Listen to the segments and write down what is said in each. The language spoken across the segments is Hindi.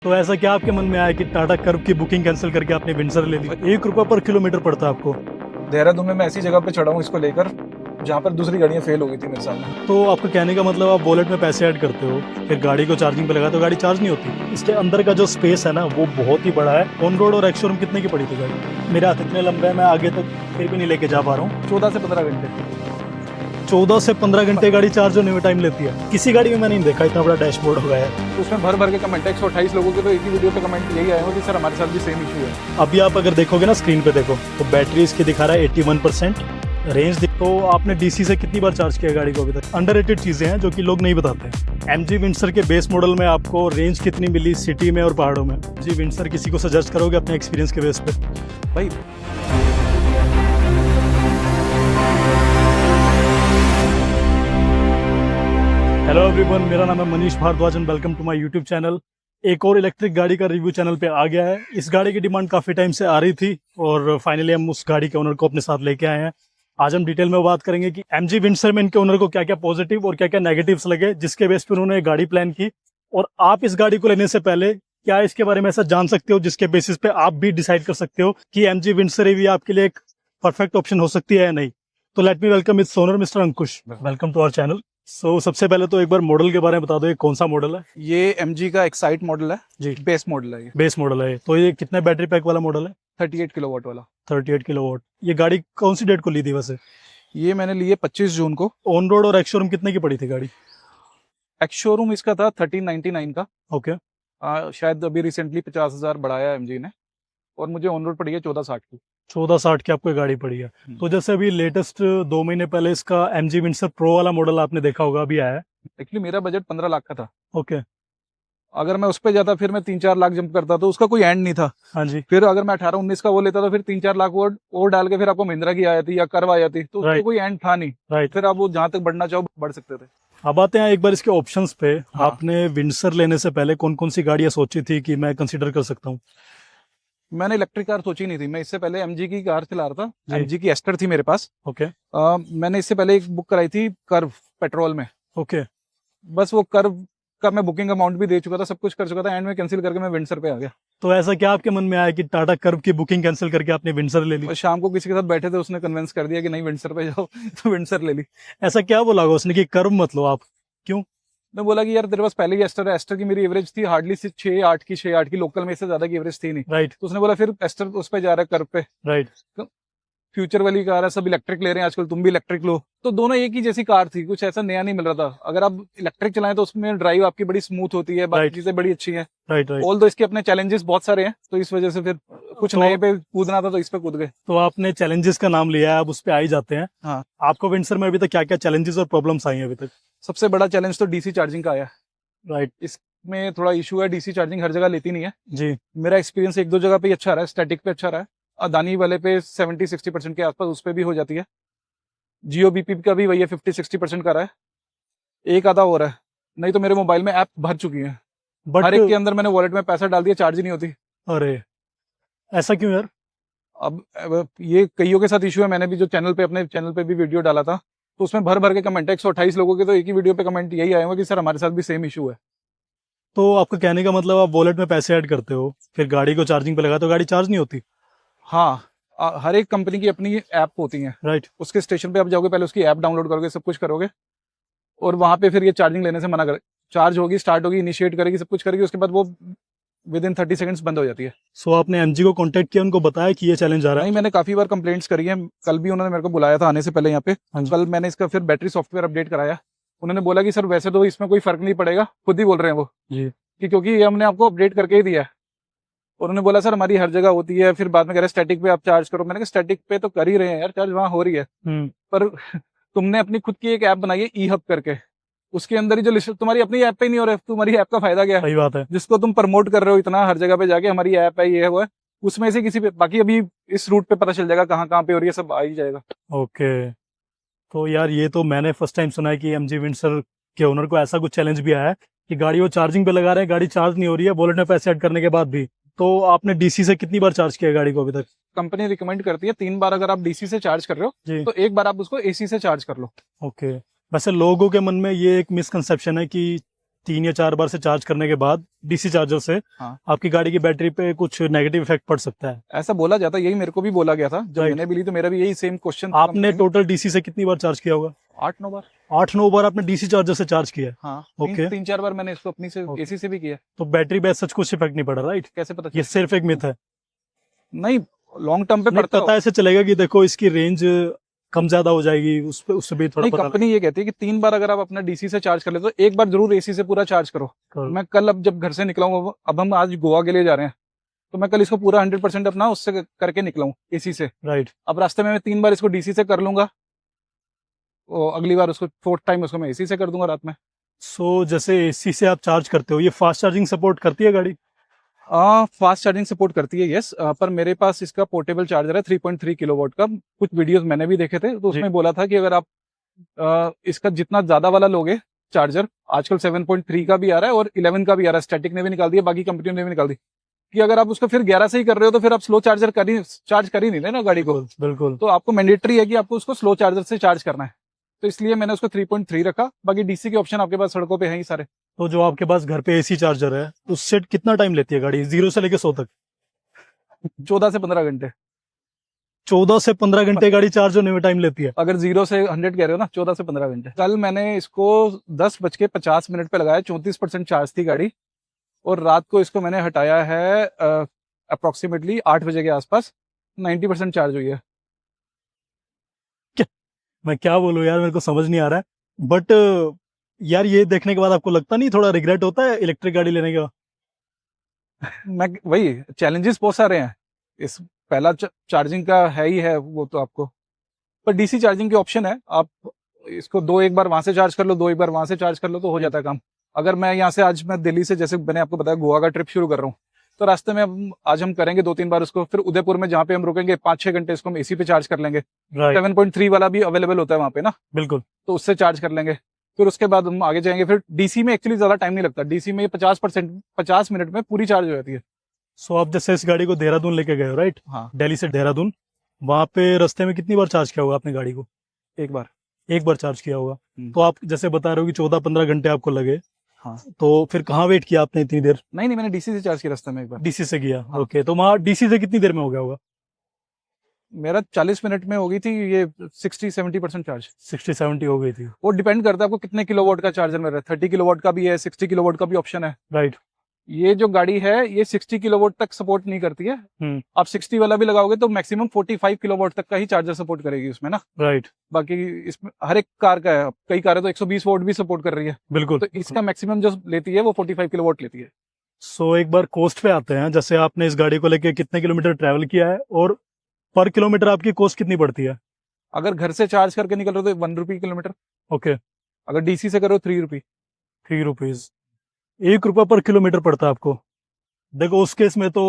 तो ऐसा क्या आपके मन में आया कि टाटा कर्व की बुकिंग कैंसिल करके आपने विंडसर ले ली? 1 रुपया पर किलोमीटर पड़ता है आपको। देहरादून में मैं ऐसी जगह पे चढ़ा हूँ इसको लेकर जहाँ पर दूसरी गाड़ियाँ फेल हो गई थी मेरे सामने। तो आपका कहने का मतलब आप वॉलेट में पैसे ऐड करते हो, फिर गाड़ी को चार्जिंग पे लगाते हो, गाड़ी चार्ज नहीं होती। इसके अंदर का जो स्पेस है ना वो बहुत ही बड़ा है। ऑन रोड और एक्स शोरूम कितने की पड़ी थी गाड़ी? मेरे हाथ इतने लंबे हैं, मैं आगे तक फिर भी नहीं लेके जा पा रहा हूँ। 14 से 15 घंटे 14 से 15 घंटे गाड़ी चार्ज होने में टाइम लेती है। किसी गाड़ी में मैं नहीं देखा इतना बड़ा डैशबोर्ड हो गया है। तो उसमें भर भर के कमेंट है। 128 लोगों के तो एक ही वीडियो पे कमेंट यही आए हो कि सर हमारे साथ भी सेम इशू है। अभी आप अगर देखोगे ना स्क्रीन पे देखो तो बैटरी इसकी दिखा रहा है 81% रेंज। तो आपने डीसी से कितनी बार चार्ज किया गाड़ी को अभी तक? अंडररेटेड चीजें हैं जो कि लोग नहीं बताते। एमजी विंडसर के बेस मॉडल में आपको रेंज कितनी मिली सिटी में और पहाड़ों में? जी विंडसर किसी को सजेस्ट करोगे अपने एक्सपीरियंस के बेस पे? भाई हेलो एवरीवन, मेरा नाम है Manish Bhardwaj and welcome to my YouTube channel. एक और इलेक्ट्रिक गाड़ी का रिव्यू चैनल पे आ गया है। इस गाड़ी की डिमांड काफ़ी टाइम से आ रही थी और फाइनली हम उस गाड़ी के ओनर को अपने साथ लेके आए हैं। आज हम डिटेल में बात करेंगे कि एमजी विंडसर में इनके ओनर को क्या क्या पॉजिटिव और क्या क्या नेगेटिव्स लगे, जिसके बेस पे उन्होंने गाड़ी प्लान की। और आप इस गाड़ी को लेने से पहले क्या इसके बारे में ऐसा जान सकते हो जिसके बेसिस पे आप भी डिसाइड कर सकते हो कि एमजी विंडसर ईवी आपके लिए एक परफेक्ट ऑप्शन हो सकती है या नहीं। तो let me welcome its owner mister Ankush. Welcome to our channel. सबसे पहले तो एक बार मॉडल के बारे में बता दो, ये कौन सा मॉडल है? ये MG का एक्साइट मॉडल है जी, बेस मॉडल है। ये बेस मॉडल है। तो ये कितने बैटरी पैक वाला मॉडल है? 38 किलोवाट वाला। 38 किलोवाट। ये गाड़ी कौन सी डेट को ली थी वैसे? ये मैंने लिए 25 जून को। ऑन रोड और एक्स शोरूम कितने की पड़ी थी गाड़ी? एक्स शोरूम इसका था 1399 का। ओके। शायद अभी रिसेंटली 50,000 बढ़ाया MG ने, और मुझे ऑन रोड पड़ी है 1460 की। 1460 की आपको ये गाड़ी पड़ी है। तो जैसे अभी लेटेस्ट 2 महीने पहले इसका एमजी विंडसर प्रो वाला मॉडल आपने देखा होगा, अभी आया है। एक्चुअली मेरा बजट 15 लाख का था। ओके। अगर मैं उस पर जाता फिर मैं 3-4 लाख जंप करता तो उसका कोई एंड नहीं था। हाँ जी। फिर अगर मैं 18-19 का वो लेता तो फिर 3-4 लाख और डाल के फिर आपको महिंद्रा की आ जाती या कर्व आ जाती, तो उसका Right. कोई एंड था नहीं। राइट। फिर आप वो जहां तक बढ़ना चाहो बढ़ सकते थे। अब आते हैं एक बार इसके ऑप्शंस पे। हाँ। आपने विंडसर लेने से पहले कौन कौन सी गाड़ियां सोची थी कि मैं कंसीडर कर सकता हूँ? मैंने इलेक्ट्रिक कार सोची नहीं थी। मैं इससे पहले MG की कार चला रहा था। जी। MG की एस्टर थी मेरे पास। ओके। मैंने इससे पहले एक बुक कराई थी कर्व पेट्रोल में। ओके। बस वो कर्व का मैं बुकिंग अमाउंट भी दे चुका था, सब कुछ कर चुका था। एंड में कैंसिल करके मैं विंडसर पे आ गया। तो ऐसा क्या आपके मन में आया कि टाटा कर्व की बुकिंग कैंसिल करके आपने विंडसर ले ली? और शाम को किसी के साथ बैठे थे, उसने कन्विंस कर दिया कि नहीं विंडसर पे जाओ तो विंडसर ले ली। ऐसा क्या बोला होगा उसने कि कर्व मत लो आप? क्यों? मैं बोला कि यार तेरे पास पहले ही एस्टर है। एस्टर की मेरी एवरेज थी हार्डली 6-8 की लोकल में, इससे ज्यादा की एवरेज थी नहीं। राइट। तो उसने बोला फिर एस्टर उस पे जा रहा है कर्व पे। राइट। फ्यूचर वाली कार है, सब इलेक्ट्रिक ले रहे हैं आजकल, तुम भी इलेक्ट्रिक लो। तो दोनों एक ही जैसी कार थी, कुछ ऐसा नया नहीं मिल रहा था। अगर आप इलेक्ट्रिक चलाएं तो उसमें ड्राइव आपकी बड़ी स्मूथ होती है, बाकी Right. चीजें बड़ी अच्छी हैं। राइट। राइट। ऑल दो इसके अपने चैलेंजेस बहुत सारे हैं, तो इस वजह से फिर कुछ तो- नए पे कूदना था तो इस पे कूद गए। तो आपने चैलेंजेस का नाम लिया है, अब उस पे आ ही जाते हैं। हाँ। आपको विंडसर में अभी तक क्या क्या चैलेंजेस और प्रॉब्लम्स आई हैं अभी तक? सबसे बड़ा चैलेंज तो डीसी चार्जिंग का आया। राइट। इसमें थोड़ा इशू है, डीसी चार्जिंग हर जगह लेती नहीं है। जी। मेरा एक्सपीरियंस 1-2 जगह पे ही अच्छा रहा है, स्टैटिक पे अच्छा रहा है। अदानी वाले पे 70-60% के आसपास उस पे भी हो जाती है। जियो बीपी का भी वही है, 50-60% का रहा है। एक आधा और है, नहीं तो मेरे मोबाइल में ऐप भर चुकी है। बट हर एक के अंदर मैंने वॉलेट में पैसा डाल दिया, चार्ज ही नहीं होती। अरे ऐसा क्यों यार? अब ये कईयों के साथ इशू है। मैंने भी जो चैनल पे अपने चैनल पे भी वीडियो डाला था, तो उसमें भर भर के कमेंट है। 128 लोगों के तो एक ही वीडियो पे कमेंट यही आए हुए कि सर हमारे साथ भी सेम इशू है। तो आपका कहने का मतलब आप वॉलेट में पैसे ऐड करते हो, फिर गाड़ी को चार्जिंग पे लगाते हो, गाड़ी चार्ज नहीं होती? हाँ। हर एक कंपनी की अपनी ऐप होती है। राइट। उसके स्टेशन पे आप जाओगे, पहले उसकी ऐप डाउनलोड करोगे, सब कुछ करोगे, और वहां पे फिर ये चार्जिंग लेने से मना कर, चार्ज होगी, स्टार्ट होगी, इनिशिएट करेगी, सब कुछ करेगी, उसके बाद वो विद इन 30 सेकंड्स बंद हो जाती है। सो आपने एमजी को कांटेक्ट किया, उनको बताया कि ये चैलेंज आ रहा नहीं, है? मैंने काफी बार कंप्लेंट्स करी है। कल भी उन्होंने मेरे को बुलाया था आने से पहले यहाँ पे। हाँ जी। कल मैंने इसका फिर बैटरी सॉफ्टवेयर अपडेट कराया। उन्होंने बोला कि सर वैसे तो इसमें कोई फर्क नहीं पड़ेगा, खुद ही बोल रहे हैं वो जी। कि क्योंकि ये हमने आपको अपडेट करके ही दिया है। उन्होंने बोला सर हमारी हर जगह होती है। फिर बाद में कह रहे स्टैटिक पे आप चार्ज करो। मैंने कहा स्टैटिक पे तो कर ही रहे हैं यार, चार्ज वहां हो रही है। पर तुमने अपनी खुद की एक ऐप बनाई है ई हब करके, उसके अंदर ही जो लिस्ट तुम्हारी अपनी ऐप पे ही नहीं हो रहा है, तुम्हारी ऐप का फायदा क्या है? सही बात है। जिसको तुम प्रमोट कर रहे हो इतना हर जगह पे जाके, हमारी ऐप है, ये है, वो है, उसमें से किसी पे, बाकी अभी इस रूट पे पता चल जाएगा कहाँ कहाँ पे हो रही है, सब आ ही जाएगा। ओके। तो यार ये तो मैंने फर्स्ट टाइम सुना है कि एमजी विंडसर के ओनर को ऐसा कुछ चैलेंज भी आया है कि गाड़ी वो चार्जिंग पे लगा रहे हैं, गाड़ी चार्ज नहीं हो रही है वॉलेट में पैसे ऐड करने के बाद भी। तो आपने डीसी से कितनी बार चार्ज किया गाड़ी को अभी तक? कंपनी रिकमेंड करती है 3 बार अगर आप डीसी से चार्ज कर रहे हो, जी। तो एक बार आप उसको एसी से चार्ज कर लो। ओके। वैसे लोगों के मन में ये एक मिसकंसेप्शन है कि 3 या 4 बार से चार्ज करने के बाद डीसी चार्जर से हाँ। आपकी गाड़ी की बैटरी पे कुछ नेगेटिव इफेक्ट पड़ सकता है। ऐसा बोला जाता है, यही मेरे को भी बोला गया था जब Right. मैंने भी ली, तो मेरा भी यही सेम क्वेश्चन। आपने टोटल डीसी से कितनी बार चार्ज किया होगा? 8-9 बार। 8-9 बार आपने डीसी चार्जर से चार्ज किया है? हाँ, Okay. 3-4 बार मैंने इसको अपनी से Okay. एसी से भी किया। तो बैटरी पे सच कुछ इफेक्ट नहीं पड़ा, राइट? कैसे पता ये सिर्फ एक मिथ है। नहीं, लॉन्ग टर्म पे नहीं, पड़ता पता ऐसे चलेगा कि देखो इसकी रेंज कम ज्यादा हो जाएगी, उससे भी थोड़ा नहीं, पता कंपनी ये कहती है कि 3 बार अगर आप अपना डीसी से चार्ज कर ले तो एक बार जरूर एसी से पूरा चार्ज करो। करो। मैं कल अब जब घर से निकला हूँ, अब हम आज गोवा के लिए जा रहे हैं, तो मैं कल इसको पूरा 100% अपना उससे करके निकला हूँ एसी से। राइट। अब रास्ते में मैं 3 बार इसको डीसी से कर लूंगा, और अगली बार उसको 4th टाइम उसको मैं एसी से कर दूंगा रात में। सो जैसे एसी से आप चार्ज करते हो, ये फास्ट चार्जिंग सपोर्ट करती है गाड़ी? फास्ट चार्जिंग सपोर्ट करती है, यस। पर मेरे पास इसका पोर्टेबल चार्जर है 3.3 किलोवाट का। कुछ वीडियोस मैंने भी देखे थे, तो उसमें बोला था कि अगर आप इसका जितना ज्यादा वाला लोगे चार्जर, आजकल 7.3 का भी आ रहा है और 11 का भी आ रहा है, स्टैटिक ने भी निकाल दिया, बाकी कंपनियों ने भी निकाल दी, कि अगर आप उसको फिर 11 से ही कर रहे हो तो फिर आप स्लो चार्ज कर ही नहीं रहे ना गाड़ी को। बिल्कुल। तो आपको मैंडेटरी है कि आपको उसको स्लो चार्जर से चार्ज करना है, तो इसलिए मैंने उसको 3.3 रखा। बाकी डीसी के ऑप्शन आपके पास सड़कों पे हैं ही सारे। तो जो आपके पास घर पे एसी चार्जर है, उससे कितना टाइम लेती है गाड़ी 0 से लेके 100 तक? 14 से 15 घंटे। 14 से 15 घंटे गाड़ी चार्ज होने में टाइम लेती है? अगर 0 से 100 कह रहे हो ना, 14 से 15 घंटे। कल मैंने इसको 10:50 पे लगाया, 34% चार्ज थी गाड़ी, और रात को इसको मैंने हटाया है अप्रोक्सीमेटली 8 बजे के आसपास, 90% चार्ज हुई है। मैं क्या बोलूं यार, मेरे को समझ नहीं आ रहा है। बट यार, ये देखने के बाद आपको लगता नहीं थोड़ा रिग्रेट होता है इलेक्ट्रिक गाड़ी लेने का? मैं वही चैलेंजेस बहुत सारे हैं इस, पहला चार्जिंग का है ही है वो तो आपको, पर डीसी चार्जिंग के ऑप्शन है, आप इसको एक बार वहां से चार्ज कर लो, एक बार वहां से चार्ज कर लो, तो हो जाता है काम। अगर मैं यहाँ से आज मैं दिल्ली से, जैसे मैंने आपको बताया, गोवा का ट्रिप शुरू कर रहा हूँ, तो रास्ते में आज हम करेंगे 2-3 बार उसको, फिर उदयपुर में जहाँ पे हम रुकेंगे 5-6 घंटे इसको हम एसी पे चार्ज कर लेंगे। राइट। 7.3 वाला भी अवेलेबल होता है वहाँ पे ना, बिल्कुल। तो उससे चार्ज कर लेंगे। फिर उसके बाद हम आगे जाएंगे। फिर डीसी में एक्चुअली ज्यादा टाइम नहीं लगता, डीसी में 50 मिनट में पूरी चार्ज हो जाती है। सो आप जैसे इस गाड़ी को देहरादून लेके गए हो, राइट? हाँ, दिल्ली से देहरादून, वहां पे रास्ते में कितनी बार चार्ज किया होगा आपने गाड़ी को? एक बार। एक बार चार्ज किया होगा। तो आप जैसे बता रहे हो कि 14-15 घंटे आपको लगे, हाँ। तो फिर कहाँ वेट किया आपने इतनी देर? नहीं, मैंने डीसी से चार्ज किया रास्ते में एक बार। डीसी से किया? हाँ। ओके, तो वहाँ डीसी से कितनी देर में हो गया होगा? मेरा 40 मिनट में हो गई थी ये 60-70% चार्ज। 60-70 हो गई थी। वो डिपेंड करता है आपको कितने किलोवाट का चार्जर मिल रहा है। 30 किलोवाट का भी है, 60 किलोवाट का भी ऑप्शन है। राइट। ये जो गाड़ी है ये 60 किलोवाट तक सपोर्ट नहीं करती है। आप 60 वाला भी लगाओगे तो मैक्सिमम 45 किलोवाट तक का ही चार्जर सपोर्ट करेगी उसमें ना। राइट। बाकी इसमें हर एक कार का है, कई कारें तो 120 वोल्ट भी सपोर्ट कर रही है। बिल्कुल। तो इसका मैक्सिमम जो लेती है वो 45 किलोवाट लेती है। सो एक बार कोस्ट पे आते हैं, जैसे आपने इस गाड़ी को लेके कितने किलोमीटर ट्रैवल किया है और पर किलोमीटर आपकी कॉस्ट कितनी पड़ती है? अगर घर से चार्ज करके निकल रहे हो तो 1 रुपी किलोमीटर। ओके। अगर डीसी से करो 3 रुपी। 3 रुपीज, 1 रुपया पर किलोमीटर पड़ता है आपको। देखो उस केस में तो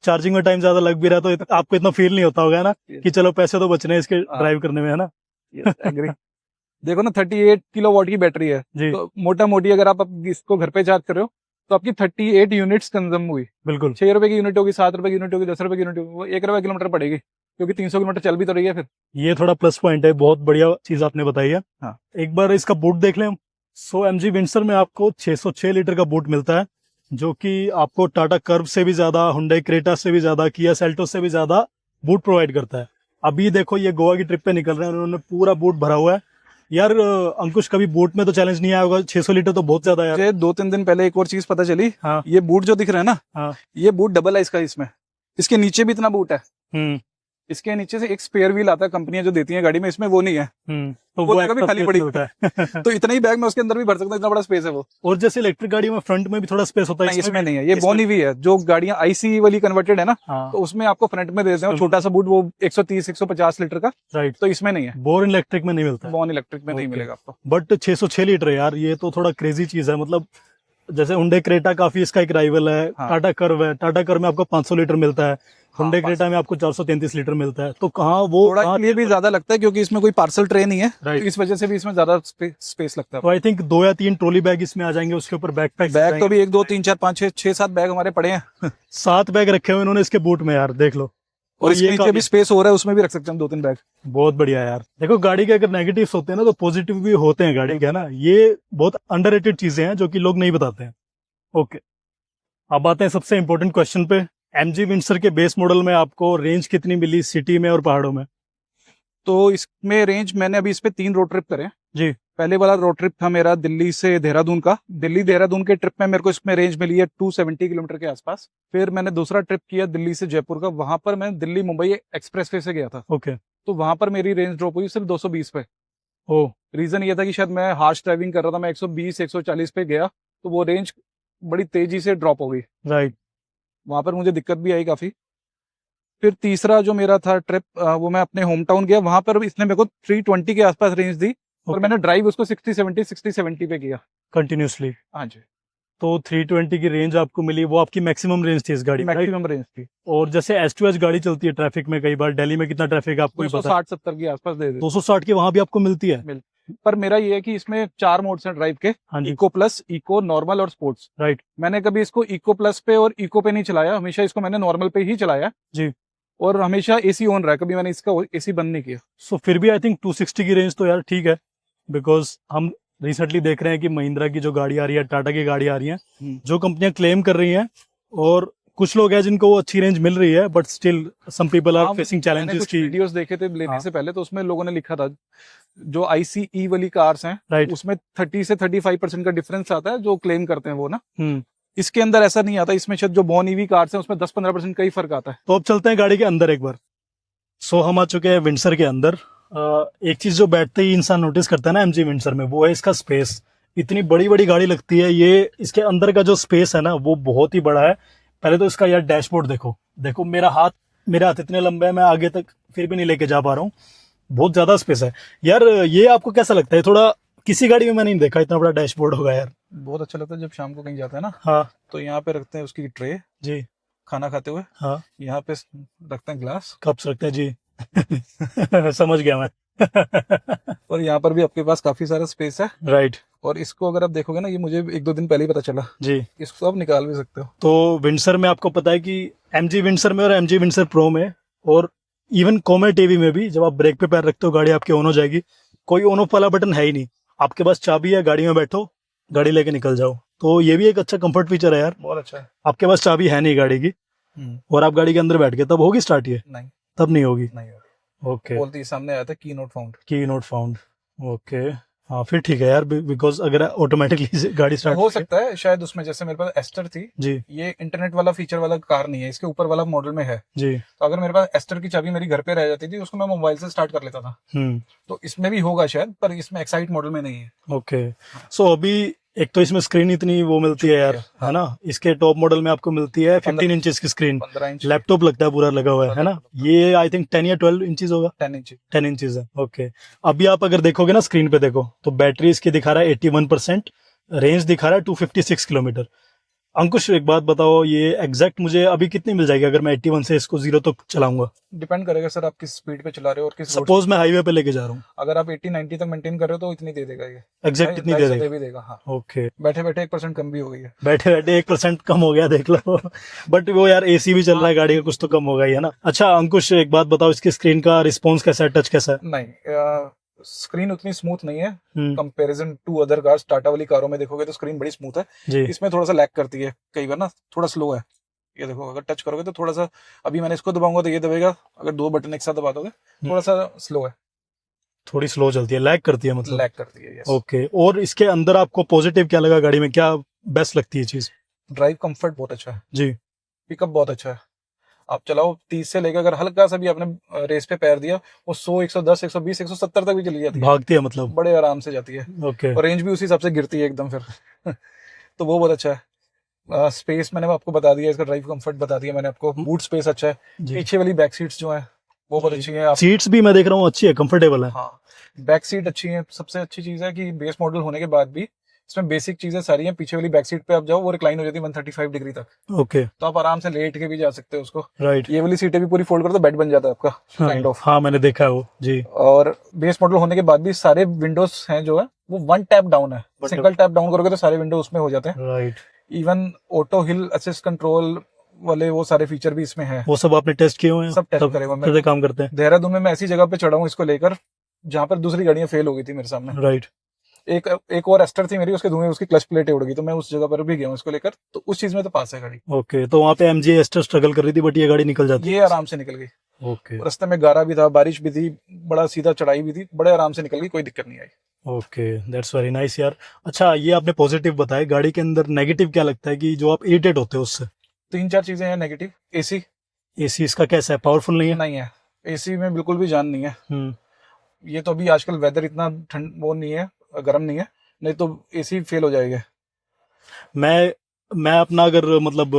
चार्जिंग में टाइम ज्यादा लग भी रहा है, तो आपको इतना फील नहीं होता होगा ना कि चलो पैसे तो बच रहे हैं इसके ड्राइव करने में, है ना? एग्री। देखो ना, 38 किलोवाट की बैटरी है, तो मोटा मोटी अगर आप इसको घर पे चार्ज कर रहे हो तो आपकी 38 यूनिट्स कंज्यूम हुई। बिल्कुल। 6 रुपए की यूनिट होगी, 7 रुपए की यूनिट होगी, 10 रुपए की यूनिट होगी, वो 1 रुपया किलोमीटर पड़ेगी, क्योंकि 300 किलोमीटर चल भी तो रही है। फिर ये थोड़ा प्लस पॉइंट है, बहुत बढ़िया चीज आपने बताई है। हाँ। एक बार इसका बूट देख लें हम। सो एमजी विंडसर में आपको 606 लीटर का बूट मिलता है, जो कि आपको टाटा कर्व से भी ज्यादा, हुंडई क्रेटा से भी ज्यादा, किया सेल्टोस से भी ज्यादा बूट प्रोवाइड करता है। अभी देखो ये गोवा की ट्रिप पे निकल रहे हैं, उन्होंने पूरा बूट भरा हुआ है। यार अंकुश, कभी बूट में तो चैलेंज नहीं आया होगा? 600 लीटर तो बहुत ज्यादा है यार। मुझे 2-3 दिन पहले एक और चीज पता चली। हाँ। ये बूट जो दिख रहा है ना, हाँ। ये बूट डबल है इसका, इसमें इसके नीचे भी इतना बूट है। इसके नीचे से एक स्पेयर व्हील आता है, कंपनियां जो देती हैं गाड़ी में, इसमें वो नहीं है। तो वो जगह भी खाली पड़ी होता है। तो इतना ही बैग में उसके अंदर भी भर सकता हूं, इतना बड़ा स्पेस है वो। और जैसे इलेक्ट्रिक गाड़ी में फ्रंट में भी थोड़ा स्पेस होता है, नहीं, इसमें नहीं है। ये बोन ईवी है, जो गाड़ियां आईसी वाली कन्वर्टेड है ना, हाँ। तो उसमें आपको फ्रंट में देते हैं छोटा सा बूट, वो 130-150 लीटर का। राइट। तो इसमें नहीं है। बोर्न इलेक्ट्रिक में नहीं मिलता, बोन इलेक्ट्रिक में नहीं मिलेगा आपको। बट 606 लीटर यार, ये तो थोड़ा क्रेजी चीज है। मतलब जैसे हुंडई क्रेटा काफी इसका एक राइवल है। हाँ। टाटा कर्व है, टाटा कर्व में आपको 500 लीटर मिलता है, हुंडई क्रेटा में आपको 433 लीटर मिलता है। तो कहाँ वो थोड़ा लिए भी ज्यादा लगता है, क्योंकि इसमें कोई पार्सल ट्रे नहीं है, तो इस वजह से भी इसमें ज्यादा स्पेस लगता है। तो आई थिंक 2 या 3 ट्रॉली बैग इसमें आ जाएंगे, उसके ऊपर बैग तो भी 1, 2, 3, 4, 5, 6, 7 बैग हमारे पड़े हैं। 7 बैग रखे हुए इन्होंने इसके बूट में यार, देख लो। और इसके ये नीचे भी स्पेस हो रहा है, उसमें भी रख सकते हैं हम 2-3 बैग। बहुत बढ़िया यार। देखो गाड़ी के अगर नेगेटिव्स होते हैं ना तो पॉजिटिव भी होते हैं गाड़ी के, है ना। ये बहुत अंडररेटेड चीजें हैं जो कि लोग नहीं बताते हैं। ओके, अब आते हैं सबसे इंपॉर्टेंट क्वेश्चन पे। एमजी विंडसर के बेस मॉडल में आपको रेंज कितनी मिली सिटी में और पहाड़ों में? तो इसमें रेंज मैंने अभी इस पे 3 रोड ट्रिप करे जी। पहले वाला रोड ट्रिप था मेरा दिल्ली से देहरादून का। दिल्ली देहरादून के ट्रिप में मेरे को इसमें रेंज मिली है 270 किलोमीटर के आसपास। फिर मैंने दूसरा ट्रिप किया दिल्ली से जयपुर का, वहां पर मैं दिल्ली मुंबई एक्सप्रेसवे से गया था। ओके। तो वहां पर मेरी रेंज ड्रॉप हुई सिर्फ 220 पे। ओ, रीजन ये था कि शायद मैं हार्श ड्राइविंग कर रहा था, मैं 120 140 पे गया, तो वो रेंज बड़ी तेजी से ड्रॉप हो गई। राइट। वहां पर मुझे दिक्कत भी आई काफी। फिर तीसरा जो मेरा था ट्रिप, वो मैं अपने होम टाउन गया, वहां पर इसने मेरे को 320 के आसपास रेंज दी और Okay. मैंने ड्राइव उसको 60-70 पे किया। कंटिन्यूसली। हाँ जी, तो 320 की रेंज आपको मिली, वो आपकी मैक्सिमम रेंज थी इस गाड़ी में, right? मैक्सिमम रेंज थी। और जैसे S2H गाड़ी चलती है ट्रैफिक में, कई बार दिल्ली में कितना ट्रैफिक है आपको ही पता है। 260-70 के आसपास दे दे। 260 की वहां भी आपको मिलती है? पर मेरा ये है कि इसमें 4 मोड्स हैं ड्राइव के, हाँ जी। इको प्लस, इको, नॉर्मल और स्पोर्ट्स। राइट। मैंने कभी इसको इको प्लस पे और इको पे नहीं चलाया, हमेशा इसको मैंने नॉर्मल पे ही चलाया जी। और हमेशा एसी ऑन रहा है, कभी मैंने इसका एसी बंद नहीं किया। सो फिर भी आई थिंक 260 की रेंज तो यार ठीक है, बिकॉज हम रिसेंटली देख रहे हैं कि महिंद्रा की जो गाड़ी आ रही है, टाटा की गाड़ी आ रही है, जो कंपनियां क्लेम कर रही हैं, और कुछ लोग हैं जिनको वो अच्छी रेंज मिल रही है, but still some people are facing challenges की। वीडियोस देखे थे लेने से पहले, तो उसमें लोगों ने लिखा था जो ICE वाली कार्स हैं, राइट। उसमें 30 से 35% का डिफरेंस आता है, जो क्लेम करते हैं वो ना। इसके अंदर ऐसा नहीं आता, इसमें शायद जो बॉर्न ईवी कार्स हैं उसमें 10-15% का ही फर्क आता है। तो अब चलते हैं गाड़ी के अंदर एक बार। सो हम आ चुके हैं विंडसर के अंदर। एक चीज जो बैठते ही इंसान नोटिस करता है ना एमजी विंडसर में, वो है इसका स्पेस। इतनी बड़ी बड़ी गाड़ी लगती है ये, इसके अंदर का जो स्पेस है ना वो बहुत ही बड़ा है। पहले तो इसका यार डैशबोर्ड देखो, देखो मेरा हाथ इतने लंबे है, मैं आगे तक फिर भी नहीं लेके जा पा रहा हूँ, बहुत ज्यादा स्पेस है यार। ये आपको कैसा लगता है? थोड़ा किसी गाड़ी में मैंने नहीं देखा इतना बड़ा डैशबोर्ड होगा यार। बहुत अच्छा लगता है जब शाम को कहीं जाता है ना। हाँ तो यहाँ पे रखते हैं उसकी ट्रे जी, खाना खाते हुए। हाँ, यहाँ पे रखते हैं ग्लास, कप्स रखते हैं जी। समझ गया मैं। और यहाँ पर भी आपके पास काफी सारा स्पेस है। राइट। और इसको अगर आप देखोगे ना, ये मुझे 1-2 दिन पहले ही पता चला जी। इसको आप निकाल भी सकते हो। तो विंडसर में आपको पता है कि एमजी विंडसर में और एमजी विंडसर प्रो में और इवन कोमेट एवी में भी जब आप ब्रेक पे पैर रखते हो गाड़ी आपकी ऑन हो जाएगी। कोई ऑन ऑफ वाला बटन है ही नहीं, आपके पास चाबी है, गाड़ी में बैठो, गाड़ी लेके निकल जाओ। तो ये भी एक अच्छा कंफर्ट फीचर है यार, बहुत अच्छा है। आपके पास चाबी है नहीं गाड़ी की और आप गाड़ी के अंदर बैठ गए, तब होगी स्टार्ट? ये नहीं, तब नहीं होगी। नहीं होगी। ओके। बोलते ही सामने आया था की नोट फाउंड। की नोट फाउंड। ओके, हाँ फिर ठीक है यार, बिकॉज अगर ऑटोमेटिकली गाड़ी स्टार्ट हो सकता है शायद उसमें, जैसे मेरे पास एस्टर थी जी ये इंटरनेट वाला फीचर वाला कार नहीं है, इसके ऊपर वाला मॉडल में है। जी। तो अगर मेरे पास एस्टर की चाबी मेरी घर पे रह जाती थी, उसको मैं मोबाइल से स्टार्ट कर लेता था। तो इसमें भी होगा शायद, पर इसमें एक्साइट मॉडल में नहीं है। ओके। सो अभी एक तो इसमें स्क्रीन इतनी वो मिलती है यार, है ना। इसके टॉप मॉडल में आपको मिलती है 15 इंचेस की स्क्रीन, 15 इंच लैपटॉप लगता है पूरा लगा हुआ है ना। ये आई थिंक 10 या 12 इंचेस होगा। 10 इंचेस है। ओके। अभी आप अगर देखोगे ना स्क्रीन पे देखो तो बैटरी इसकी दिखा रहा है 81%, रेंज दिखा रहा है 256 किलोमीटर। अंकुश एक बात बताओ, ये एग्जैक्ट मुझे अभी कितनी मिल जाएगी अगर मैं 81 से इसको 0 तक चलाऊंगा? डिपेंड करेगा सर आप किस स्पीड पे चला रहे हो और किस सपोज मैं हाईवे पे लेके जा रहा हूँ, अगर आप 80-90 तक मेंटेन कर रहे हो तो इतनी दे देगा ये, एग्जैक्ट इतनी दे देगा? भी देगा हाँ। ओके। बैठे बैठे 1% कम भी हो गई है। बैठे बैठे 1% कम हो गया, देख लो। बट वो यार एसी भी चल रहा है गाड़ी का, कुछ तो कम होगा ही, है ना। अच्छा अंकुश एक बात बताओ, इसकी स्क्रीन का रिस्पॉन्स कैसा है, टच कैसा है? नहीं, स्क्रीन उतनी स्मूथ नहीं है comparison to other cars. Tata वाली कारों में देखोगे तो स्क्रीन बड़ी स्मूथ है जी। इसमें थोड़ा सा लैग करती है कई बार ना, थोड़ा स्लो है। ये देखो अगर टच करोगे तो थोड़ा सा, अभी मैंने इसको दबाऊंगा तो ये दबेगा, अगर 2 बटन एक साथ दबा दोगे थोड़ा सा स्लो है, थोड़ी स्लो चलती है, लैग करती है मतलब। लैग करती है। ओके। और इसके अंदर आपको पॉजिटिव क्या लगा गाड़ी में, क्या बेस्ट लगती है चीज? ड्राइव कंफर्ट बहुत अच्छा है जी। पिकअप बहुत अच्छा है। आप चलाओ 30 से लेकर, अगर हल्का सा भी आपने रेस पे पैर दिया वो 100, 110, 120, 170 तक भी चली जाती है, भागती है मतलब, बड़े आराम से जाती है। ओके। और रेंज भी उसी हिसाब से गिरती है एकदम फिर। तो वो बहुत अच्छा है। स्पेस मैंने आपको बता दिया, इसका ड्राइव कंफर्ट बता दिया मैंने आपको। बूट स्पेस अच्छा है, पीछे वाली बैक सीट्स जो है वो बहुत अच्छी है। सीट्स भी मैं देख रहा हूँ अच्छी है, कंफर्टेबल है। हाँ, बैक सीट अच्छी है। सबसे अच्छी चीज है कि बेस मॉडल होने के बाद भी इसमें बेसिक चीजें सारी हैं। पीछे वाली बैक सीट पे आप जाओ वो रिक्लाइन हो जाती है 135 डिग्री तक। ओके। तो आप आराम से लेट के भी जा सकते हो उसको। राइट। ये वाली सीटें भी पूरी फोल्ड करो तो बेड बन जाता है आपका काइंड ऑफ। हाँ मैंने देखा है वो जी। और बेस मॉडल होने के बाद भी सारे विंडोज हैं जो है वो 1 टैप डाउन है। सिंगल टैप डाउन करोगे तो सारे विंडो उसमें हो जाते हैं। राइट। इवन ऑटो हिल असिस्ट कंट्रोल, वाले वो सारे फीचर भी इसमें है। वो सब आपने टेस्ट किए हुए हैं? सब टेस्ट करे हुए कैसे काम करते हैं? देहरादून में मैं ऐसी जगह पे चढ़ा हूँ इसको लेकर जहाँ पर दूसरी गाड़ियां फेल हो गई थी मेरे सामने। राइट। एक और एस्टर थी मेरी, उसके धुएं उसकी क्लच प्लेटें उड़ गई, तो मैं उस जगह पर भी गया हूँ इसको लेकर, तो उस चीज में तो पास है गाड़ी। ओके, तो वहाँ पे एमजी एस्टर स्ट्रगल कर रही थी, बट ये गाड़ी निकल जाती ये आराम से निकल गई। ओके रास्ते में गारा भी था, बारिश भी थी, बड़ा सीधा चढ़ाई भी थी, बड़े आराम से निकल गई, कोई दिक्कत नहीं आई। ओके, दैट्स वेरी नाइस यार। अच्छा, ये आपने पॉजिटिव बताया, गाड़ी के अंदर नेगेटिव क्या लगता है कि जो आप इरिटेट होते हो उससे? 3-4 चीजें हैं नेगेटिव। एसी एसी इसका कैसा है, पावरफुल नहीं है? नहीं है, एसी में बिल्कुल भी जान नहीं है। ये तो अभी आजकल वेदर इतना ठंड वो नहीं है, गर्म नहीं है, नहीं तो एसी फेल हो जाएगा। मैं अपना अगर मतलब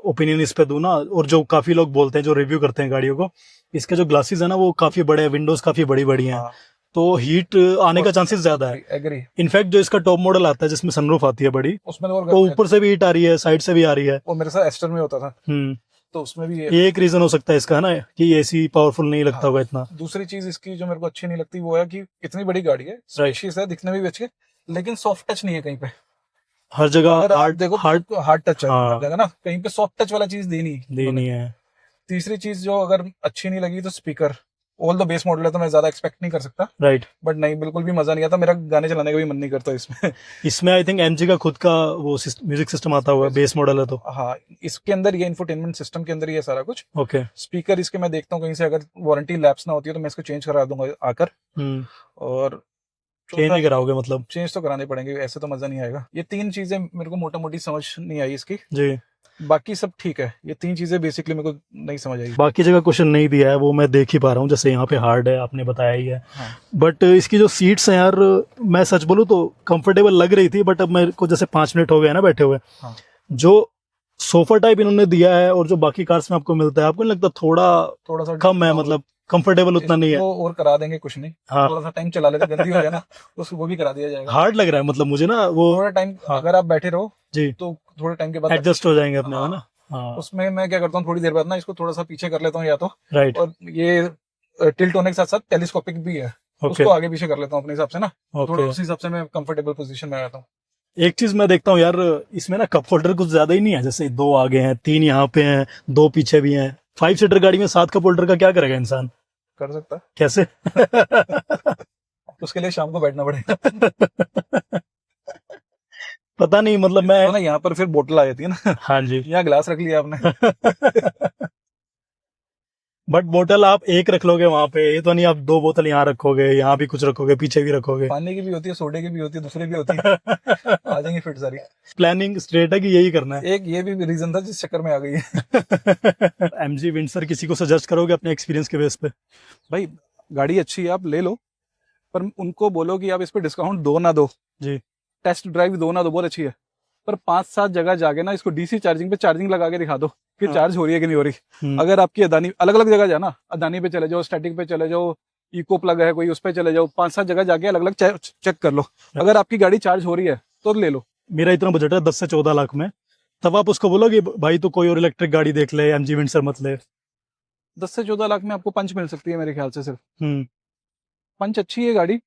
ओपिनियन इस पे दूं ना, और जो काफी लोग बोलते हैं जो रिव्यू करते हैं गाड़ियों को, इसके जो ग्लासेस है ना वो काफी बड़े हैं, विंडोज काफी बड़ी बड़ी हैं, हाँ, तो हीट आने का चांसेस ज्यादा है। एग्री। इनफैक्ट जो इसका टॉप मॉडल आता है जिसमें सनरूफ आती है बड़ी, उसमें तो तो ऊपर से भी हीट आ रही है, साइड से भी आ रही है। वो मेरे साथ एस्टर में होता था, तो उसमें भी ये एक रीजन हो सकता है इसका, है ना, कि एसी पावरफुल नहीं लगता होगा इतना। दूसरी चीज इसकी जो मेरे को अच्छी नहीं लगती वो है कि इतनी बड़ी गाड़ी है, स्पेशियस है, दिखने में भी अच्छी है, लेकिन सॉफ्ट टच नहीं है कहीं पे। हर जगह हार्ड देखो, हार्ड टच है हाँ। हर जगह ना, कहीं पे सॉफ्ट टच वाला चीज देनी है। तीसरी चीज जो अगर अच्छी नहीं लगी तो speaker, all the base model है तो मैं ज्यादा एक्सपेक्ट नहीं कर सकता, राइट। बट नहीं, बिल्कुल भी मजा नहीं आता, मेरा गाने चलाने का भी मन नहीं करता इसमें। इसमें आई थिंक एमजी का खुद का वो म्यूजिक सिस्टम आता हुआ, बेस मॉडल है तो। हाँ, इसके अंदर ये इंफोटेनमेंट सिस्टम के अंदर ही है सारा कुछ। ओके। स्पीकर इसके मैं देखता हूँ कहीं से अगर वारंटी लैप्स ना होती है तो मैं इसको चेंज करा दूंगा आकर। और चेंज नहीं कराओगे मतलब? चेंज तो कराने पड़ेंगे, ऐसे तो मजा नहीं आएगा। ये 3 चीजें मेरे को मोटा मोटी समझ नहीं आई इसकी जी। बाकी सब ठीक है, ये 3 चीजें बेसिकली मेरे को नहीं समझ आई। बाकी जगह क्वेश्चन नहीं दिया है, वो मैं देख ही पा रहा हूँ, जैसे यहाँ पे हार्ड है आपने बताया ही है। हाँ। बट इसकी जो सीट्स हैं यार, मैं सच बोलूँ तो कंफर्टेबल लग रही थी, बट अब मेरे को जैसे 5 मिनट हो गए ना बैठे हुए, हाँ। जो सोफा टाइप इन्होंने दिया है और जो बाकी कार्स में आपको मिलता है, आपको नहीं लगता थोड़ा सा कम है, मतलब कंफर्टेबल उतना नहीं है? और करा देंगे, कुछ नहीं। हाँ। थोड़ा सा टाइम चला लेते, गंदी हो जाए ना उसको वो भी करा दिया जाएगा। हार्ड लग रहा है मतलब मुझे ना वो, थोड़ा टाइम अगर आप बैठे रहो जी तो थोड़े टाइम के बाद एडजस्ट हो जाएंगे अपने, है ना। हाँ। उसमें मैं क्या करता हूँ, थोड़ी देर बाद ना इसको थोड़ा सा पीछे कर लेता हूँ या तो, राइट। और ये टिल्ट होने के साथ साथ टेलीस्कोपिक भी है, उसको आगे पीछे कर लेता हूँ अपने हिसाब से ना, थोड़ा उस हिसाब से मैं कंफर्टेबल पोजीशन में आ जाता हूँ। एक चीज मैं देखता हूँ यार, इसमें ना कप होल्डर कुछ ज्यादा ही नहीं है, जैसे 2 आगे हैं, 3 यहाँ पे हैं, 2 पीछे भी हैं। 5 सीटर गाड़ी में 7 कप होल्डर का क्या करेगा इंसान? कर सकता है कैसे? उसके लिए शाम को बैठना पड़ेगा। पता नहीं, मतलब मैं तो ना यहाँ पर फिर बोतल आ जाती है ना। हाँ जी। यहाँ गिलास रख लिया आपने। बट बोतल आप एक रख लोगे वहां पे, ये तो नहीं आप 2 बोतल यहाँ रखोगे, यहाँ भी कुछ रखोगे, पीछे भी रखोगे। पानी की भी होती है, सोडे की भी होती है, दूसरे भी होती है। आ जाएंगे फिट सारी। प्लानिंग स्ट्रेट है कि यही करना है। एक ये भी रीजन था जिस चक्कर में आ गई है। एमजी विंडसर किसी को सजेस्ट करोगे अपने एक्सपीरियंस के बेस पे? भाई गाड़ी अच्छी है, आप ले लो, पर उनको बोलो कि आप इस पे डिस्काउंट दो ना दो जी, टेस्ट ड्राइव दो ना दो, बहुत अच्छी है, पर 5-7 जगह जाके ना इसको डीसी चार्जिंग पे चार्जिंग लगा के दिखा दो कि चार्ज हो रही है कि नहीं हो रही। अगर आपकी अदानी अलग अलग जगह जाना, अदानी पे चले जाओ, स्टैटिक पे चले जाओ, इको प्लग है कोई उस पे चले जाओ, 5-7 जगह जाके अलग अलग चेक कर लो, अगर आपकी गाड़ी चार्ज हो रही है तो ले लो। मेरा इतना बजट है 10 से 14 लाख में, तब आप उसको बोलो कि भाई तो कोई और इलेक्ट्रिक गाड़ी देख ले, एमजी विंडसर मत ले। 10 से 14 लाख में आपको पंच मिल सकती है मेरे ख्याल से, सिर्फ पंच अच्छी है गाड़ी,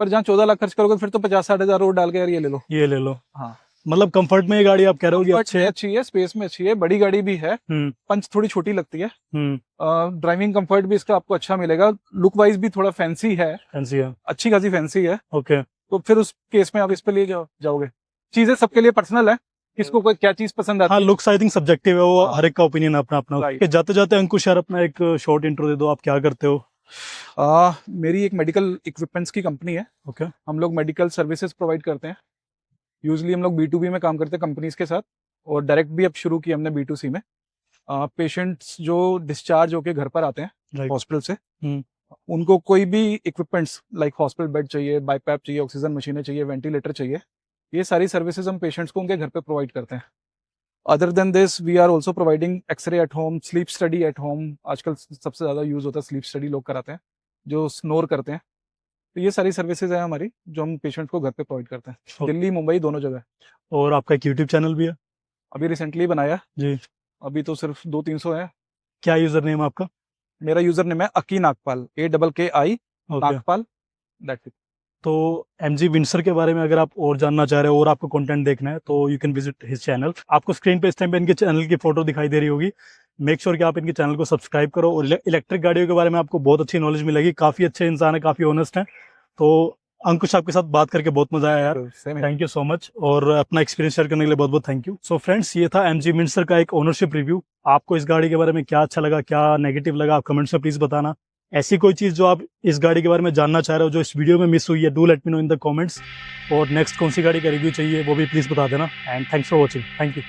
पर जहाँ 14 लाख खर्च करोगे फिर तो 50-60 हजार और डाल के यार ये ले लो, ये ले लो। हाँ, मतलब कंफर्ट में ये गाड़ी आप कह रहे हो कि अच्छी है, स्पेस में अच्छी है, बड़ी गाड़ी भी है, पंच थोड़ी छोटी लगती है, ड्राइविंग कंफर्ट भी इसका आपको अच्छा मिलेगा, लुक वाइज भी थोड़ा फैंसी है, अच्छी खासी फैंसी है। ओके, तो फिर उस केस में आप इस पे ले जाओगे। चीजें सबके लिए पर्सनल है, किसको कोई क्या चीज पसंद आती है। लुक्स आई थिंक सब्जेक्टिव है, वो हर एक का ओपिनियन अपना अपना। जाते जाते अंकुश यार अपना एक शॉर्ट इंट्रो दे दो, आप क्या करते हो? मेरी एक मेडिकल इक्विपमेंट्स की कंपनी है। ओके, हम लोग मेडिकल सर्विसेज प्रोवाइड करते हैं। यूजुअली हम लोग B2B में काम करते हैं कंपनीज के साथ, और डायरेक्ट भी अब शुरू की हमने B2C में। पेशेंट्स जो डिस्चार्ज होके घर पर आते हैं हॉस्पिटल से, उनको कोई भी इक्विपमेंट्स लाइक हॉस्पिटल बेड चाहिए, बाईपैप चाहिए, ऑक्सीजन मशीनें चाहिए, वेंटिलेटर चाहिए, ये सारी सर्विसेज हम पेशेंट्स को उनके घर पे प्रोवाइड करते हैं। Other than this we are also providing x-ray at home, sleep study at home, आजकल सबसे ज्यादा यूज होता है स्लीप स्टडी, लोग कराते हैं जो स्नोर करते हैं। तो ये सारी सर्विसेज है हमारी जो हम पेशेंट्स को घर पे प्रोवाइड करते हैं, दिल्ली मुंबई दोनों जगह। और आपका एक यूट्यूब चैनल भी है? अभी रिसेंटली बनाया जी, अभी तो सिर्फ 200-300 है। क्या यूजर नेम आपका? मेरा यूजर नेम है Akki Nagpal, AKKI Nagpal, that's it. तो MG विंडसर के बारे में अगर आप और जानना चाह रहे हो और आपको कंटेंट देखना है तो you can visit his channel. आपको स्क्रीन पे इस टाइम पे इनके चैनल की फोटो दिखाई दे रही होगी। मेक श्योर कि आप इनके चैनल को सब्सक्राइब करो और इलेक्ट्रिक गाड़ियों के बारे में आपको बहुत अच्छी नॉलेज मिलेगी। काफ़ी अच्छे इंसान है, काफ़ी ऑनेस्ट है। तो अंकुश, आपके साथ बात करके बहुत मजा आया यार। सेम है। थैंक यू सो मच और अपना एक्सपीरियंस शेयर करने के लिए बहुत बहुत थैंक यू। सो फ्रेंड्स, ये था MG विंडसर का एक ओनरशिप रिव्यू। आपको इस गाड़ी के बारे में क्या अच्छा लगा, क्या नेगेटिव लगा, आप कमेंट्स में प्लीज बताना। ऐसी कोई चीज़ जो आप इस गाड़ी के बारे में जानना चाह रहे हो जो इस वीडियो में मिस हुई है, do let me know in the comments. और नेक्स्ट कौन सी गाड़ी का रिव्यू चाहिए वो भी प्लीज बता देना। And thanks for watching. Thank you.